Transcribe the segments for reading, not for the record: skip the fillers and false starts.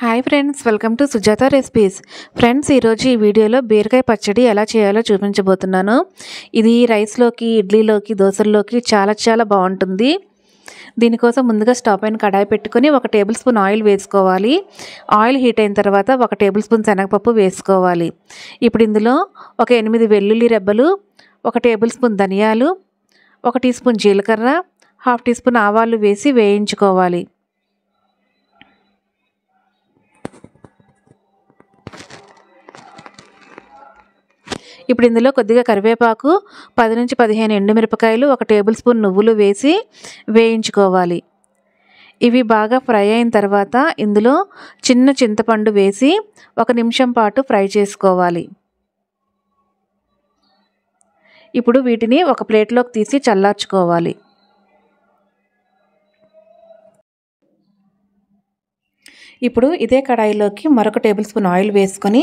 Hi friends, welcome to Sujatha recipes. Friends, ఈరోజు ఈ వీడియోలో బీరకాయ పచ్చడి ఎలా చేయాలో చూపించబోతున్నాను. ఇది రైస్లోకి, ఇడ్లీలోకి, దోశల్లోకి చాలా బాగుంటుంది. దీనికోసం ముందుగా స్టవ్ పైన కడాయి పెట్టుకొని 1 టేబుల్ స్పూన్ ఆయిల్ వేసుకోవాలి. ఆయిల్ హీట్ అయిన తర్వాత 1 టేబుల్ స్పూన్ శనగపప్పు వేసుకోవాలి. ఇప్పుడు ఇందులో ఒక 8 వెల్లుల్లి రెబ్బలు, 1 టేబుల్ స్పూన్ ధనియాలు, 1 టీ స్పూన్ జీలకర్ర, 1/2 టీ స్పూన్ ఆవాలు వేసి వేయించుకోవాలి. ఇప్పుడు ఇందులో కొద్దిగా కరివేపాకు, 10 నుంచి 15 ఎండుమిరపకాయలు, 1 టేబుల్ స్పూన్ నువ్వులు వేసి వేయించుకోవాలి. ఇవి బాగా ఫ్రై అయిన తర్వాత ఇందులో చిన్న చింతపండు వేసి 1 నిమిషం పాటు ఫ్రై చేసుకోవాలి. ఇప్పుడు వీటిని ఒక ప్లేట్లోకి తీసి చల్లార్చుకోవాలి. ఇప్పుడు ఇదే కడాయిలోకి మరొక టేబుల్ స్పూన్ ఆయిల్ వేసుకొని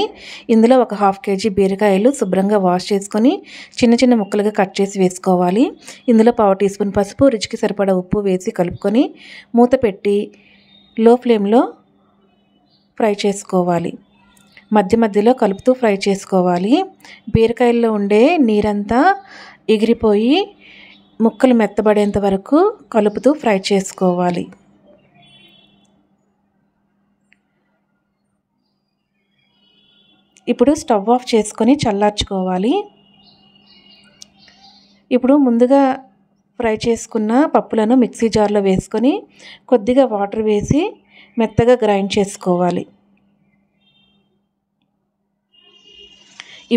ఇందులో ఒక 1/2 కేజీ బీరకాయలు శుభ్రంగా వాష్ చేసుకొని చిన్న ముక్కలుగా కట్ చేసి వేసుకోవాలి. ఇందులో 1/2 టీ స్పూన్ పసుపు, రుచికి సరిపడా ఉప్పు వేసి కలుపుకొని మూత పెట్టి లో ఫ్లేమ్లో ఫ్రై చేసుకోవాలి. మధ్యలో కలుపుతూ ఫ్రై చేసుకోవాలి. బీరకాయల్లో ఉండే నీరంతా ఎగిరిపోయి ముక్కలు మెత్తబడేంత వరకు కలుపుతూ ఫ్రై చేసుకోవాలి. ఇప్పుడు స్టవ్ ఆఫ్ చేసుకొని చల్లార్చుకోవాలి. ఇప్పుడు ముందుగా ఫ్రై చేసుకున్న పప్పులను మిక్సీ జార్లో వేసుకొని కొద్దిగా వాటర్ వేసి మెత్తగా గ్రైండ్ చేసుకోవాలి.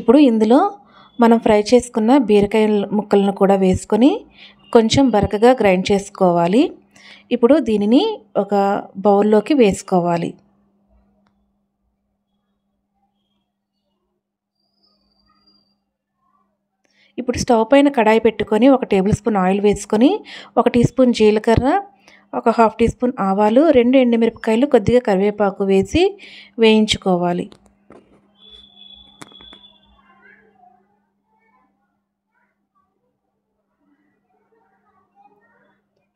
ఇప్పుడు ఇందులో మనం ఫ్రై చేసుకున్న బీరకాయ ముక్కలను కూడా వేసుకొని కొంచెం బరకగా గ్రైండ్ చేసుకోవాలి. ఇప్పుడు దీనిని ఒక బౌల్లోకి వేసుకోవాలి. ఇప్పుడు స్టవ్ పైన కడాయి పెట్టుకొని 1 టేబుల్ స్పూన్ ఆయిల్ వేసుకొని 1 టీ స్పూన్ జీలకర్ర, 1/2 టీ స్పూన్ ఆవాలు, 2 ఎండుమిరపకాయలు, కొద్దిగా కరివేపాకు వేసి వేయించుకోవాలి.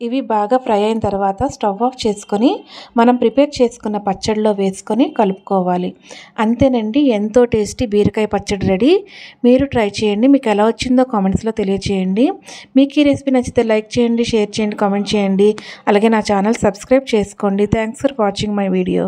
ఇవి బాగా ఫ్రై అయిన తర్వాత స్టవ్ ఆఫ్ చేసుకొని మనం ప్రిపేర్ చేసుకున్న పచ్చడిలో వేసుకొని కలుపుకోవాలి. అంతేనండి, ఎంతో టేస్టీ బీరకాయ పచ్చడి రెడీ. మీరు ట్రై చేయండి. మీకు ఎలా వచ్చిందో కామెంట్స్లో తెలియచేయండి. మీకు ఈ రెసిపీ నచ్చితే లైక్ చేయండి, షేర్ చేయండి, కామెంట్ చేయండి. అలాగే నా ఛానల్ సబ్స్క్రైబ్ చేసుకోండి. Thanks for watching my video.